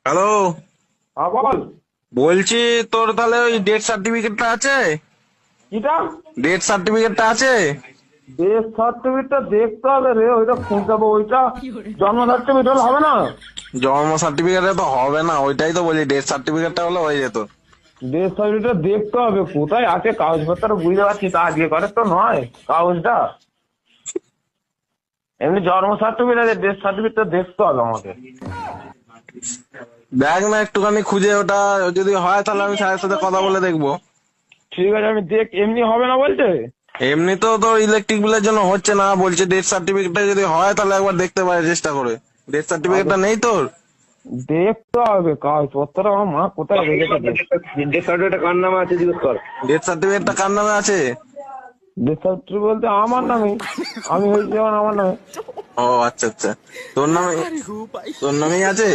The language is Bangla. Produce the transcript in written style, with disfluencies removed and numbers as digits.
হ্যালো। হ্যাঁ বল। বলছি তোর তাহলে ওই ডেথ সার্টিফিকেটটা আছে? কিটা? ডেথ সার্টিফিকেটটা আছে? ডেথ সার্টিফিকেটটা দেখতে হবে রে, ওইটা খুঁজতে হবে। ওইটা জন্ম সার্টিফিকেট হলে হবে না? জন্ম সার্টিফিকেটে তো হবে না, ওইটাই তো বলি, ডেথ সার্টিফিকেটটা হলে হয়ে যেত। ডেথ সার্টিফিকেটটা দেখতে হবে কোথায় আছে, কাগজপত্র বুঝতে পারছি, তা আজকে করে তো নয় কাগজটা। এমনি জন্ম সার্টিফিকেট আছে, ডেথ সার্টিফিকেটটা দেখতে হবে আমাকে। দেখ না একটুখানি খুঁজে, ওটা যদি হয় তাহলে আমি স্যারের সাথে কথা বলে দেখবো। ঠিক আছে, আমি দেখ। এমনি হবে না বলছে? এমনি তো তোর ইলেকট্রিক বিলের জন্য হচ্ছে না, বলছে ডেথ সার্টিফিকেটটা যদি হয় তাহলে একবার দেখতে পারে চেষ্টা করে। ডেথ আগে সার্টিফিকেটটা নেই তোর? দেখতে হবে কাগজপত্র, আমার মা কোথায় রেখেছে। ডেথ সার্টিফিকেটটা কার নামে আছে জিজ্ঞেস কর। ডেথ সার্টিফিকেটটা কার নামে আছে? ডেথ সার্টিফিকেট বলতে আমার নামে, আমি হয়েছি যখন আমার নামে। ও আচ্ছা আচ্ছা, তোর নামে, তোর নামেই আছে।